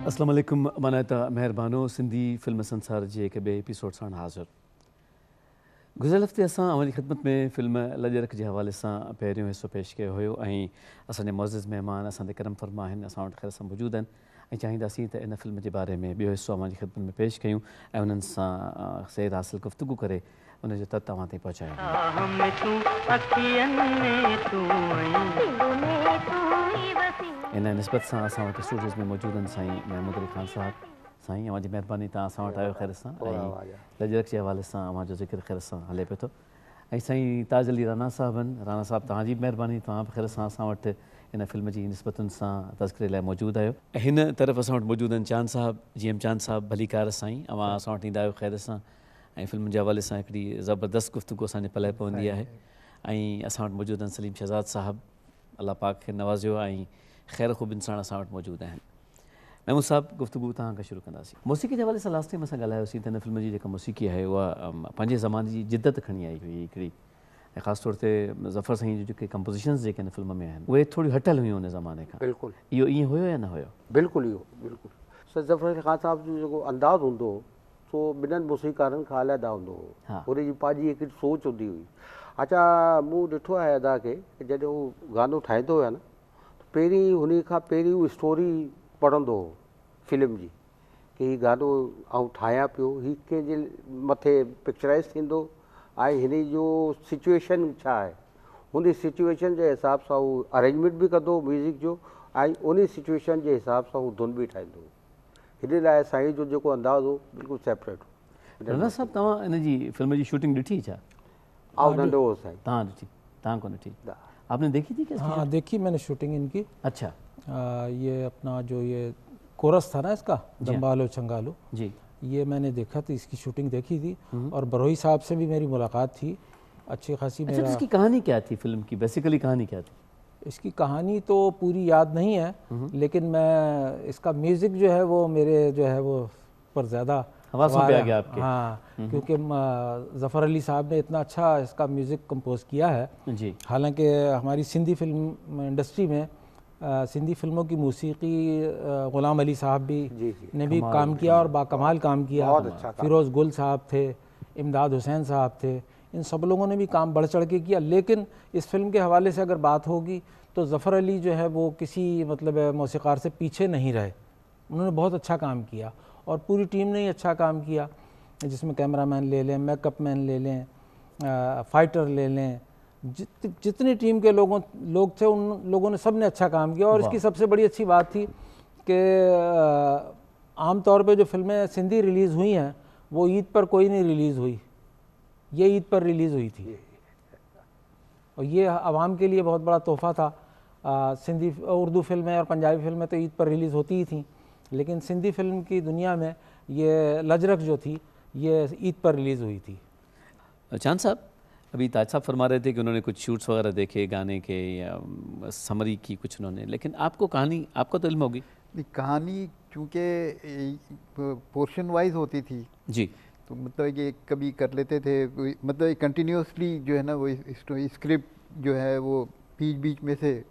अस्सलाम वालेकुम मनाता मेहरबानो सिंधी फिल्म संसार जे के बे एपिसोड सां हाज़िर। गुज़िरियल हफ़्ते असां अवां जी ख़िदमत में फिल्म लजरक जे हवाले सां पहिरियों हिसो पेश कयो हुयो ऐं असांजे मुअज़्ज़िज़ महिमान असां ते करम फरमा आहिनि, असां वटि ख़ैर सां मौजूदु आहिनि ऐं चाहींदासीं त इन फिल्म जे बारे में ॿियो हिसो अवां जी ख़िदमत में पेश कयूं ऐं उन्हनि सां सैर हासिल गुफ़्तगू करे उन जो तत तव्हां ताईं पहुचायूं। इन निस्बत सां असां वटि स्टूडियोज़ में मौजूदु आहिनि साईं महमूद अली ख़ान साहिबु। साईं अवां जी महिरबानी, तव्हां असां वटि आयो ख़ैर सां ऐं लजरक जे हवाले सां अवां जो ज़िक्र ख़ैर सां हले पियो थो। ऐं साईं ताज अली राना साहिबु आहिनि। राना साहिबु तव्हांजी महिरबानी, तव्हां बि ख़ैर सां असां वटि इन फिल्म जी निस्बतुनि सां तज़किरे लाइ मौजूदु आहियो। ऐं हिन तरफ़ असां वटि मौजूदु आहिनि चांद साहिबु, GM चांद साहिबु। भली कार साईं, अवां असां वटि ईंदा आहियो ख़ैर सां ऐं फिल्म जे हवाले सां हिकिड़ी ज़बरदस्त गुफ़्तगू असांजे पलाए पवंदी आहे। ऐं असां वटि मौजूदु आहिनि सलीम शहज़ाद साहिबु, अलाह पाक खे नवाज़ियो ऐं ख़ैर ख़ूब इंसान असां वटि मौजूदु आहिनि। महमूद साहिबु, गुफ़्तगू तव्हां खां शुरू कंदासीं। मौसीक़ी जे हवाले सां लास्ट टाइम असां ॻाल्हायोसीं त हिन फिल्म जी जेका मौसीक़ी आहे उहा पंहिंजे ज़माने जी जिदत खणी आई हुई हिकिड़ी ऐं ख़ासि तौर ते ज़फ़र साईं जी जेके कंपोज़िशन्स जेके हिन फिल्म में आहिनि उहे थोरी हटियल हुयूं उन ज़माने खां। बिल्कुलु इहो ईअं हुयो या न हुयो? बिल्कुलु इहो बिल्कुलु सर ज़फ़र अली ख़ान साहिब जो जेको अंदाज़ हूंदो हो सो ॿिन्हिनि मौसीक़ारनि खां अलहदा हूंदो हो। हुनजी पंहिंजी हिकिड़ी सोच हूंदी हुई। अच्छा, मूं ॾिठो आहे अदा खे जॾहिं हू गानो ठाहींदो हुया न त पहिरीं हुन खां पहिरीं हू स्टोरी पढ़ंदो हो फिल्म जी की हीउ गानो आउं ठाहियां पियो, हीउ कंहिंजे मथे पिक्चराइज़ थींदो ऐं हिन जो सिचुएशन छा आहे, हुन सिचुएशन जे हिसाब सां हू अरेंजमेंट बि कंदो म्यूज़िक जो ऐं उन सिचुएशन जे हिसाब सां हू धुन बि ठाहींदो हो। हिन लाइ साईं जो जेको अंदाज़ हो बिल्कुलु सेपरेट हो। राना साहिबु, तव्हां हिन जी फिल्म जी शूटिंग ॾिठी छा? आउं नंढो हो साईं। तव्हां ॾिठी? तव्हां कोन ॾिठी? आपने देखी थी क्या? हाँ, देखी मैंने शूटिंग इनकी। अच्छा। ये अपना जो ये कोरस था ना इसका, दम्बालो चंगालो जी, ये मैंने देखा थी, इसकी शूटिंग देखी थी और बरोही साहब से भी मेरी मुलाकात थी अच्छी खासी। अच्छा, तो इसकी कहानी क्या थी फिल्म की? बेसिकली कहानी क्या थी? इसकी कहानी तो पूरी याद नहीं है, लेकिन मैं इसका म्यूज़िक जो है वो मेरे जो है वो पर ज़्यादा हवासों पे आ गया आपके। हाँ, क्योंकि ज़फ़र अली साहब ने इतना अच्छा इसका म्यूज़िक कंपोज़ किया है जी। हालांकि हमारी सिंधी फिल्म इंडस्ट्री में सिंधी फिल्मों की मौसीक़ी ग़ुलाम अली साहब भी ने भी काम किया और बाकमाल काम किया। फ़िरोज़ गुल साहब थे, इमदाद हुसैन साहब थे, इन सब लोगों ने भी काम बढ़ चढ़ के किया। लेकिन इस फिल्म के हवाले से अगर बात होगी तो ज़फ़र अली जो है वो किसी मतलब मौसीक़ार से पीछे नहीं रहे, उन्होंने बहुत अच्छा काम किया और पूरी टीम ने ही अच्छा काम किया, जिसमें कैमरामैन ले लें, मेकअप मैन ले लें, फाइटर ले लें, जितनी टीम के लोग थे उन लोगों ने सब ने अच्छा काम किया। और इसकी सबसे बड़ी अच्छी बात थी कि आम तौर पे जो फिल्में सिंधी रिलीज़ हुई हैं वो ईद पर कोई नहीं रिलीज़ हुई, ये ईद पर रिलीज़ हुई थी और ये आवाम के लिए बहुत बड़ा तोहफ़ा था। सिंधी उर्दू फिल्में और पंजाबी फिल्में तो ईद पर रिलीज़ होती ही थीं, लेकिन सिंधी फिल्म की दुनिया में ये लजरक जो थी ये ईद पर रिलीज़ हुई थी। चांद साहब, अभी ताज साहब फरमा रहे थे कि उन्होंने कुछ शूट्स वगैरह देखे गाने के या समरी की कुछ उन्होंने, लेकिन आपको कहानी, आपको तो इल्म होगी? कहानी चूँकि पोर्शन वाइज होती थी जी, तो मतलब ये कभी कर लेते थे, मतलब कंटिन्यूसली जो है ना वो स्क्रिप्ट जो है वो बीच बीच में से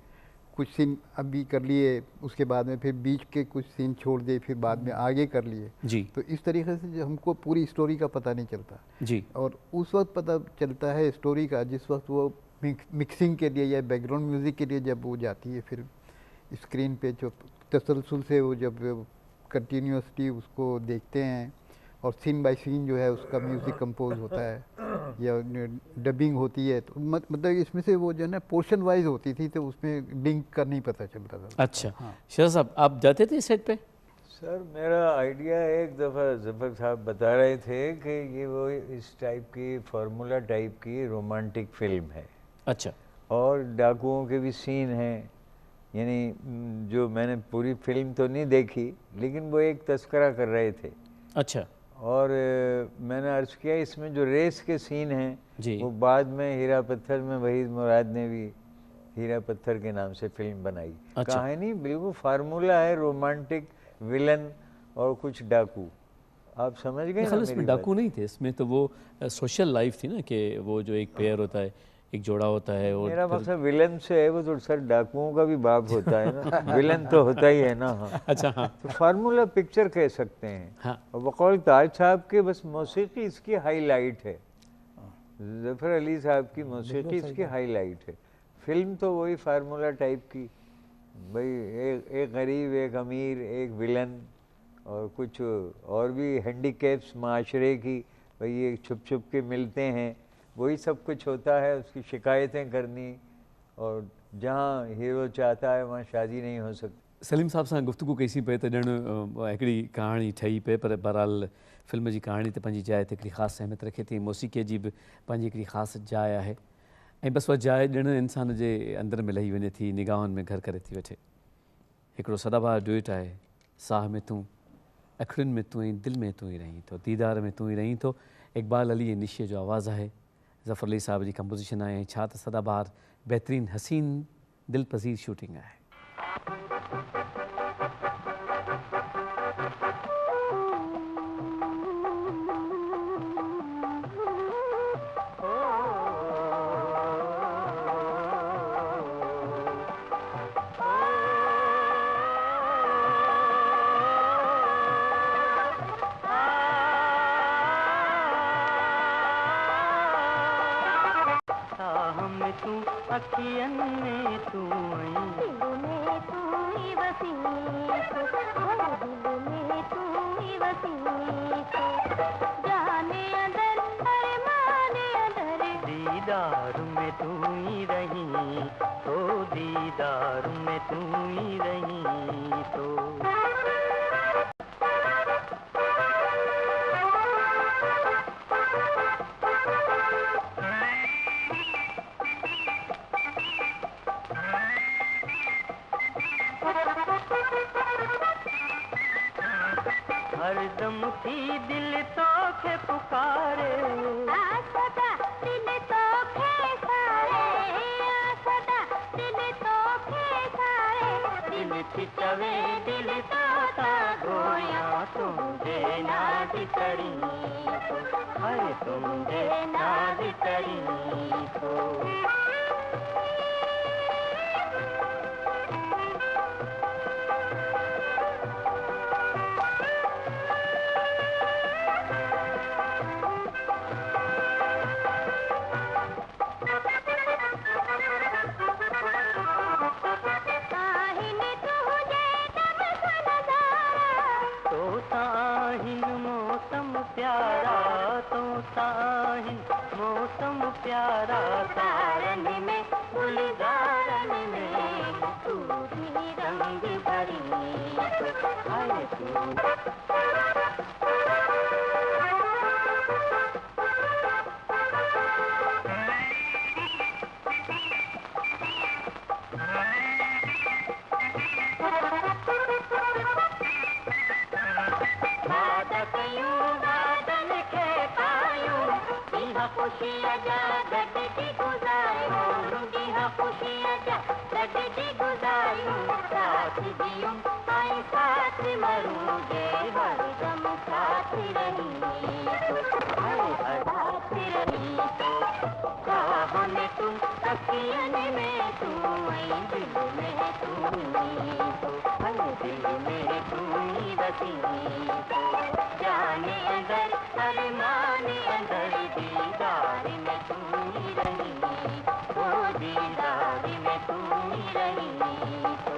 कुछ सीन अभी कर लिए, उसके बाद में फिर बीच के कुछ सीन छोड़ दिए, फिर बाद में आगे कर लिए जी। तो इस तरीके से हमको पूरी स्टोरी का पता नहीं चलता जी। और उस वक्त पता चलता है स्टोरी का जिस वक्त वो मिक्सिंग के लिए या बैकग्राउंड म्यूज़िक के लिए जब वो जाती है, फिर स्क्रीन पे जो तसलसल से वो जब कंटिन्यूसली उसको देखते हैं और सीन बाय सीन जो है उसका म्यूज़िक कंपोज होता है या डबिंग होती है, तो मतलब इसमें से वो जो है ना पोर्शन वाइज होती थी तो उसमें लिंक का नहीं पता चलता था। अच्छा। हाँ। शाह साहब, आप जाते थे सेट पे? सर मेरा आइडिया एक दफ़ा ज़फ़र साहब बता रहे थे कि ये वो इस टाइप की फार्मूला टाइप की रोमांटिक फिल्म है। अच्छा। और डाकुओं के भी सीन हैं, यानी जो मैंने पूरी फिल्म तो नहीं देखी लेकिन वो एक तस्करा कर रहे थे। अच्छा। और मैंने अर्ज़ किया इसमें जो रेस के सीन हैं वो बाद में हीरा पत्थर में वहीद मुराद ने भी हीरा पत्थर के नाम से फिल्म बनाई। अच्छा। कहानी बिल्कुल फार्मूला है, रोमांटिक, विलन और कुछ डाकू, आप समझ गए ना? इसमें डाकू नहीं थे, इसमें तो वो सोशल लाइफ थी ना कि वो जो एक पेयर होता है, एक जोड़ा होता है। और मेरा मकसद विलन से है, वो तो सर डाकुओं का भी बाप होता है ना, विलन तो होता ही है ना। हाँ अच्छा हाँ, तो फार्मूला पिक्चर कह सकते हैं। हाँ। और बकौल ताज साहब के बस मौसीकी इसकी हाईलाइट है, ज़फ़र अली साहब की मौसीकी इसकी हाईलाइट है। फिल्म तो वही फार्मूला टाइप की, भाई एक गरीब, एक अमीर, एक विलन, और कुछ और भी हैंडीकैप्स माशरे की, भाई ये छुप छुप के मिलते हैं, वही सब कुछ होता है। उसकी शिकायतें करनी, और जहाँ हीरो चाहता है वहाँ शादी नहीं हो सकती। सलीम साहब सां गुफ्तगू कईसीं पे त ॼण हिकिड़ी कहाणी ठही पे, पर बहरहाल फिल्म जी कहाणी त पंहिंजी जाइ ते हिकिड़ी ख़ासि अहमियत रखे थी। मौसीक़ीअ जी बि पंहिंजी हिकिड़ी ख़ासि जाइ आहे, ऐं बसि उहा जाइ ॼण इंसान जे अंदरि में लही वञे थी, निगाहनि में घर करे थी वठे। हिकिड़ो सदाबहार ड्यूएट आहे, साह में तूं, अखियुनि में तूं ऐं दिलि में तूं ई रहीं थो, दीदार में तूं ई रहीं थो। इक़बाल अली ऐं निशीअ जो आवाज़ु आहे, ज़फ़र अली साहब जी कंपोज़िशन आहे। ऐं छा त सदाबहार बहितरीनु हसीन दिल पज़ीर शूटिंग आहे। हरदम थी दिल तो के पुकारे, आसदा दिल तो के सारे, आसदा दिल तो के सारे, दिल चिचवे दिल तो ता गोया तुझे नाद करी, हर तुझे नाद करी तो। मौसम प्यारा सारन में गुलजारन में तू भी रंग भरी हाय तू। खुशियाँ जा गड्डी गुजारूं, दिहा खुशियाँ जा गड्डी गुजारूं, साथ जियूं आई साथ मरूं, जे हरदम साथ रही तो, हर साथ रही तो। राह में तुम, अखियन में तू, दिल में तू ही तो, हर दिल में तू ही बसी तो। जाने अंदर अरमान अंदर दीदार में तू ही रही, वो दीदार में तू ही रही तो।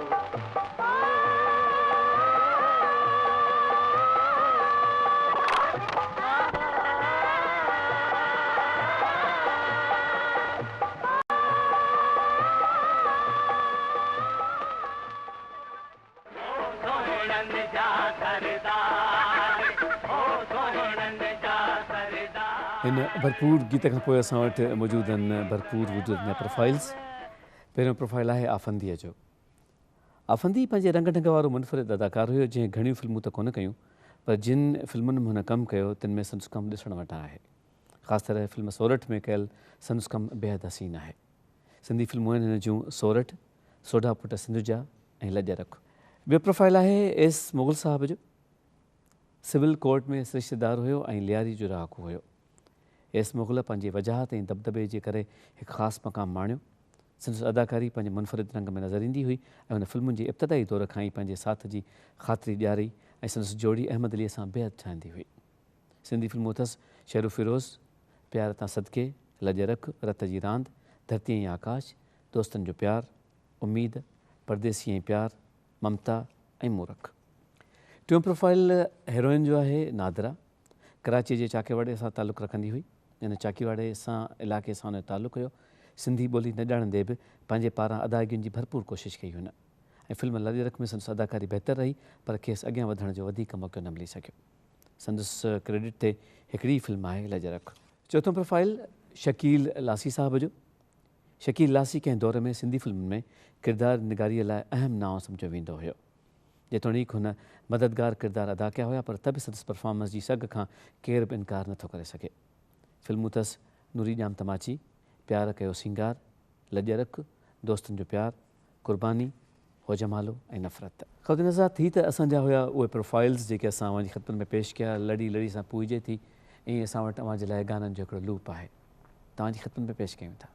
इन भरपूर गीत खां पोइ असां वटि मौजूदु आहिनि भरपूर वजूद में प्रोफाइल्स। पहिरियों प्रोफाइल आहे आफंदीअ जो। आफंदी पंहिंजे रंग ढंग वारो मुनफ़रिद अदाकार हुयो, जंहिं घणियूं फिल्मूं त कोन कयूं, पर जिन फिल्मुनि में हुन कमु कयो तिन में संदसि कमु ॾिसण वटां आहे। ख़ासि तरह फिल्म सोरठ में कयल संदसि कमु बेहद हसीन आहे। सिंधी फिल्मूं आहिनि हिन जूं सोरठ, सोढा पुट सिंधुजा ऐं लॼ रख। ॿियो प्रोफाइल आहे एस मुग़ल साहब जो। सिविल कोर्ट में रिश्तेदार हुयो ऐं लियारी जो रहाकू हुयो। एस मुग़ल पंहिंजी वजाहत ऐं दबदबे जे करे हिकु ख़ासि मक़ाम माणियो। संदसि अदाकारी पंहिंजे मुनफ़रिद रंग में नज़र ईंदी हुई ऐं हुन फिल्मुनि जी इब्तिदाई दौर खां ई पंहिंजे साथ जी ख़ातिरी ॾियारी ऐं संदसि जोड़ी अहमद अलीअ सां बेहद ठाहींदी हुई। सिंधी फिल्मूं अथसि शेरू फिरोज़, प्यार तां सदके, लॼ रख, रत जी रांदि, धरती ऐं आकाश, दोस्तनि जो प्यारु, उम्मीद, परदेसी ऐं प्यार, ममता ऐं मूरख। टियों प्रोफाइल हीरोइन जो आहे नादिरा। कराची जे चाकीवाड़े सां तालुक़ु रखंदी हुई। इन चाकीवाड़े सां इलाइक़े सां हुन जो तालुक़ु हुयो। सिंधी ॿोली न ॼाणंदे बि पंहिंजे पारां अदायगियुनि जी भरपूर कोशिशि कई हुन ऐं फिल्म लॼ रख में संदसि अदाकारी बहितर रही, पर खेसि अॻियां वधण जो वधीक मौक़ो न मिली सघियो। संदसि क्रेडिट ते हिकिड़ी फिल्म आहे लॼ रख। चोथों प्रोफाइल शकील लासी साहब जो। शकील लासी कंहिं दौर में सिंधी फिल्मुनि में किरदारु निगारीअ लाइ अहम नाव सम्झो वेंदो हुयो। जेतोणीकि हुन मददगार किरदार अदा कया हुआ, पर त बि संदसि परफॉर्मेंस जी सघ खां केरु बि इनकार नथो करे सघे। फिल्मूं अथसि नूरी ॼाम तमाची, प्यार कयो सिंगार, लॼ रख, दोस्तनि जो प्यार, कुर्बानी, होजमालो ऐं नफ़रत। ख़वातीन सां थी त असांजा हुआ उहे प्रोफाइल्स जेके असां अव्हांजी ख़िदमत में पेश कया। लड़ी लड़ी सां पूजे थी, ईअं असां वटि अव्हांजे लाइ गाननि जो हिकिड़ो लूप आहे, तव्हांजी ख़िदमत में पेश कयूं था।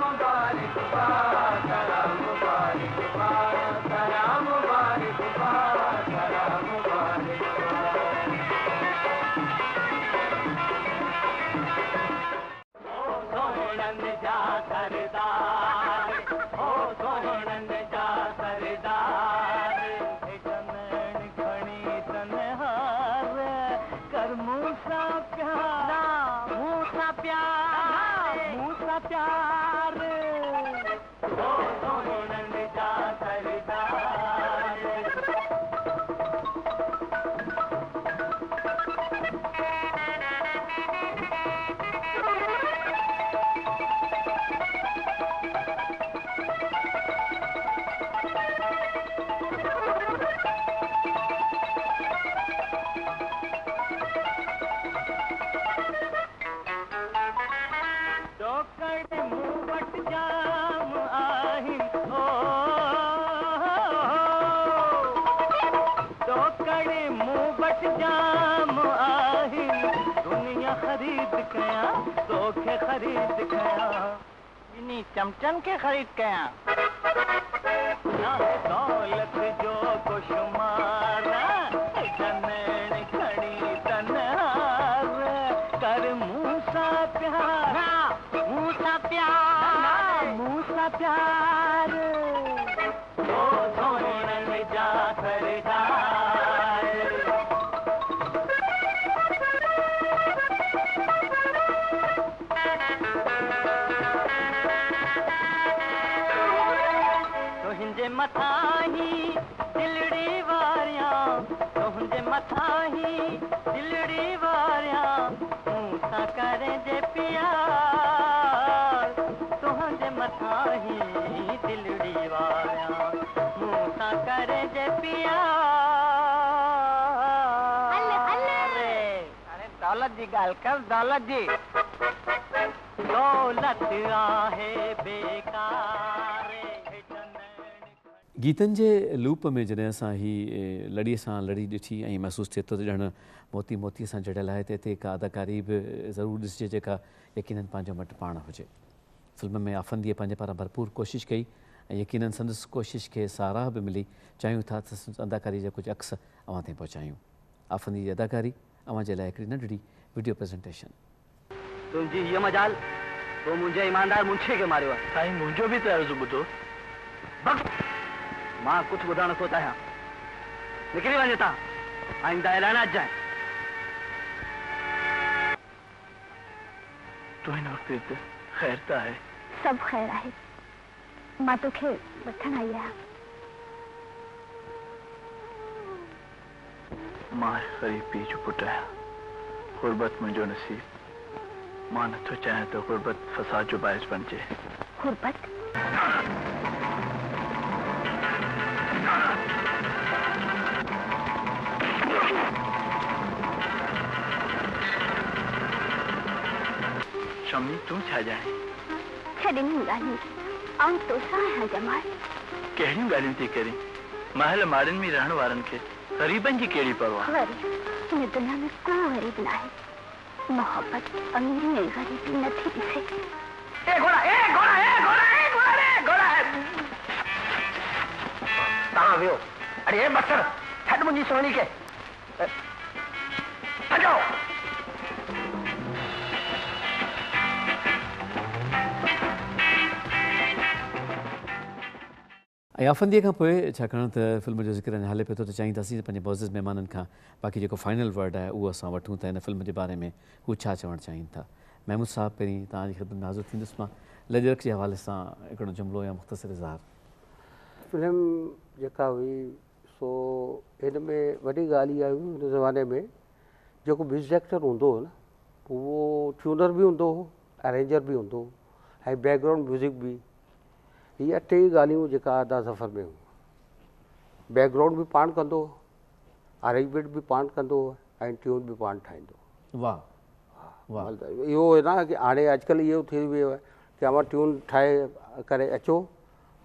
मुबारक चमचन के खरीद कया दौलत जो को शुमारा जनन खड़ी तनहार कर मूसा प्यार मूसा प्यार मूसा प्यार ओ सोनन जा सरदार तुझे मथाही दिलड़ी वारियां तुझे मथाही दिलड़ी वारियां मूसा करे जे प्यार तुझे मथाही दिलड़ी वारियां मूसा करे जे प्यार अरे दौलत जी गाल कर दौलत जी दौलत आहे बेकार गीतनि जे लूप में जॾहिं असां ही लड़ीअ सां लड़ी ॾिठी ऐं महसूसु थिए थो त ॼण मोती मोतीअ सां जड़ियल आहे त हिते हिकु अदाकारी बि ज़रूरु ॾिसिजे जेका यकीननि पंहिंजो वटि पाण हुजे। फिल्म में आफ़ंदीअ पंहिंजे पारां भरपूर कोशिशि कई ऐं यकीननि संदसि कोशिशि खे साराह बि मिली। चाहियूं था त अदाकारी जा कुझु अक्स अवां ताईं पहुचायूं। आफ़ंदी जी अदाकारी अवां जे लाइ हिकिड़ी नंढड़ी वीडियो प्रेज़ेंटेशन। तुंहिंजी हीअ मजाल पोइ मुंहिंजे ईमानदार मुंशी खे मारियो आहे। साईं मुंहिंजो बि त अर्ज़ु ॿुधो। मां कुझु ॿुधण नथो चाहियां। निकिरी वञे था आईंदा ऐलान अचजांइ। तूं हिन वक़्तु हिते ख़ैर त आहे? सभु ख़ैर आहे। मां तोखे वठण आई आहियां। मां ग़रीब पीउ जो पुटु आहियां। गुरबत मुंहिंजो नसीब। मां नथो चाहियां त गुरबत फसाद जो बाइस बणिजे। गुरबत? शम्मी तूं छा जाए? छॾियूं ॻाल्हियूं ऐं तोसां आहियां जमाल। कहिड़ियूं ॻाल्हियूं थी करीं? महल माड़ियुनि में रहण वारनि खे ग़रीबनि जी कहिड़ी परवाह? वरी हिन दुनिया में को ग़रीब न आहे। मोहब्बत अमीरी ऐं ग़रीबी नथी ॾिसे। ए घोड़ा ए घोड़ा ए घोड़ा ए घोड़ा ए घोड़ा तव्हां वियो। अरे ए बसर छॾ मुंहिंजी सोनी खे। भॼो। ऐं आफ़ंदीअ खां पोइ छाकाणि त फिल्म जो ज़िक्र अञा हले पियो थो त चाहींदासीं त पंहिंजे मुअज़्ज़िज़ महिमाननि खां बाक़ी जेको फाइनल वर्ड आहे उहो असां वठूं था हिन फिल्म जे बारे में हू छा चवणु चाहिनि था। महमूद साहिबु पहिरीं तव्हांजी ख़िदमत में हाज़िर थींदुसि। मां लजरख जे हवाले सां हिकिड़ो जुमिलो या मुख़्तसिर इज़हार। फिल्म जेका हुई सो हिन में वॾी ॻाल्हि इहा हुई हुन ज़माने में जेको म्यूज़िक एक्टर हूंदो हो न उहो ट्यूनर बि हूंदो हो, अरेंजर बि हूंदो हो ऐं बैकग्राउंड म्यूज़िक बि। इहा टे ॻाल्हियूं जेका आदा सफ़र में हुयूं। बैकग्राउंड बि पाण कंदो हो, अरेंजमेंट बि पाण कंदो हो ऐं ट्यून बि पाण ठाहींदो। वाह वाह। इहो आहे न कि हाणे अॼुकल्ह इहो थी वियो आहे कि अवां ट्यून ठाहे करे अचो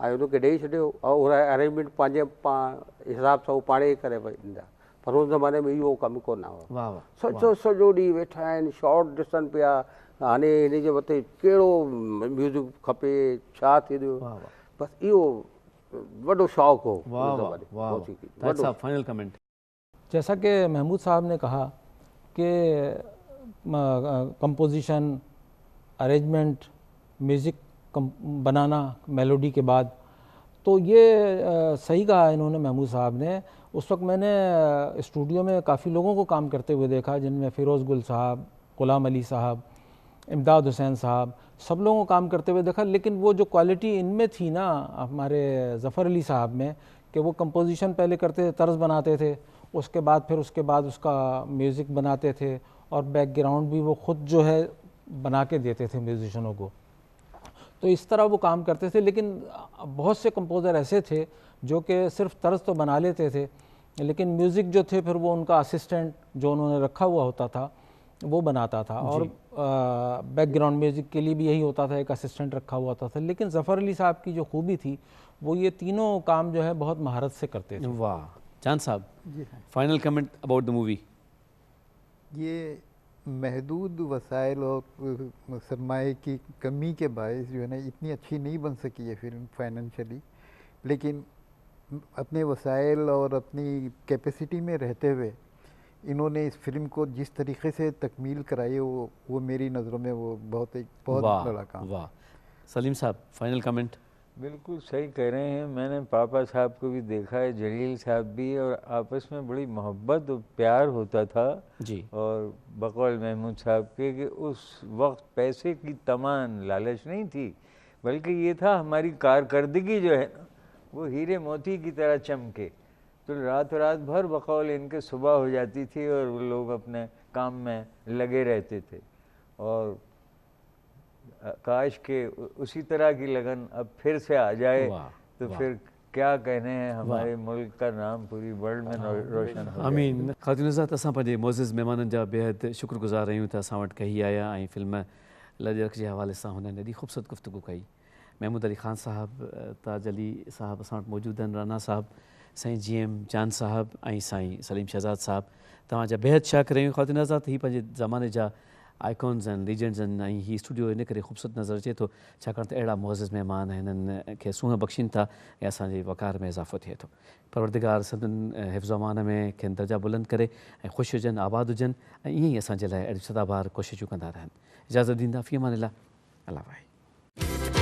ऐं उनखे ॾेई छॾियो ऐं उहा अरेंजमेंट पंहिंजे हिसाब सां उहो पाणे ई करे ॾींदा। पर उन ज़माने में इहो कमु कोन हुओ। सॼो सॼो ॾींहुं वेठा आहिनि, शॉट ॾिसनि पिया। हाणे हिन जे मथे कहिड़ो म्यूज़िक खपे, छा थींदो, बसि इहो वॾो शौक़ु हो। Final comment. जैसा कि महमूद साहब ने कहा कि कंपोजिशन, अरेंजमेंट, म्यूज़िक बनाना मेलोडी के बाद, तो ये सही कहा इन्होंने महमूद साहब ने। उस वक्त मैंने स्टूडियो में काफ़ी लोगों को काम करते हुए देखा, जिनमें फ़िरोज़ गुल साहब, ग़ुलाम अली साहब, इमदाद हुसैन साहब, सब लोगों को काम करते हुए देखा। लेकिन वो जो क्वालिटी इनमें थी ना हमारे ज़फ़र अली साहब में, कि वो कंपोजिशन पहले करते थे, तर्ज बनाते थे, उसके बाद उसका म्यूज़िक बनाते थे और बैकग्राउंड भी वो ख़ुद जो है बना के देते थे म्यूज़िशनों को। तो इस तरह वो काम करते थे। लेकिन बहुत से कंपोज़र ऐसे थे जो कि सिर्फ तर्ज तो बना लेते थे, लेकिन म्यूज़िक जो थे फिर वो उनका असिस्टेंट जो उन्होंने रखा हुआ होता था वो बनाता था, और बैकग्राउंड म्यूज़िक के लिए भी यही होता था, एक असिस्टेंट रखा हुआ होता था। लेकिन ज़फ़र अली साहब की जो खूबी थी वो ये तीनों काम जो है बहुत महारत से करते थे। वाह जान साहब, final comment about the movie. ये महदूद वसाइल और सरमाए की कमी के बायस जो है ना इतनी अच्छी नहीं बन सकी है फिल्म फाइनेंशियली, लेकिन अपने वसाइल और अपनी कैपेसिटी में रहते हुए इन्होंने इस फिल्म को जिस तरीके से तकमील कराई वो मेरी नज़रों में वो बहुत बड़ा काम। वाह सलीम साहब, फाइनल कमेंट। बिल्कुल सही कह रहे हैं। मैंने पापा साहब को भी देखा है, जलील साहब भी, और आपस में बड़ी मोहब्बत और प्यार होता था जी। और बकौल महमूद साहब के कि उस वक्त पैसे की तमान लालच नहीं थी, बल्कि ये था हमारी कारकर्दगी जो है ना वो हीरे मोती की तरह चमके। तो रात भर बकौल इनके सुबह हो जाती थी और वो लोग अपने काम में लगे रहते थे। और काश के उसी तरह की लगन अब फिर से आ जाए तो फिर क्या कहने हैं, हमारे मुल्क का नाम पूरी वर्ल्ड में रोशन हो। आमीन। ख़ातिन हज़रात, असां पंहिंजे मोज़िज़ मेहमाननि जा बेहद शुक्रगुज़ार आहियूं त असां वटि कही आया ऐं फिल्म लजरख जे हवाले सां हुननि एॾी ख़ूबसूरत गुफ़्तगू कई। महमूद अली ख़ान साहब, ताज अली साहब असां वटि मौजूदु आहिनि, राना साहब, साईं GM जान साहब ऐं साईं सलीम शहज़ाद साहब, तव्हांजा बेहद शाकिर आहियूं। ख़ातिन हज़रात, हीअ पंहिंजे ज़माने जा आइकॉन्स आहिनि, लीजेंड्स आहिनि, ऐं हीअ स्टूडियो इन करे ख़ूबसूरत नज़र अचे थो छाकाणि त अहिड़ा मुअज़्ज़िज़ महिमान हिननि खे सूंहं बख़्शीनि था ऐं असांजे वक़ार में इज़ाफ़ो थिए थो। परवरदिगार सदन हिफ़्ज़ अमान में खेनि दर्जा बुलंद करे ऐं ख़ुशि हुजनि, आबाद हुजनि ऐं ईअं ई असांजे लाइ अहिड़ी सदाबार कोशिशूं कंदा रहनि। इजाज़त ॾींदा फ़ी अमान अल्लाह। अल्लाह वाहे।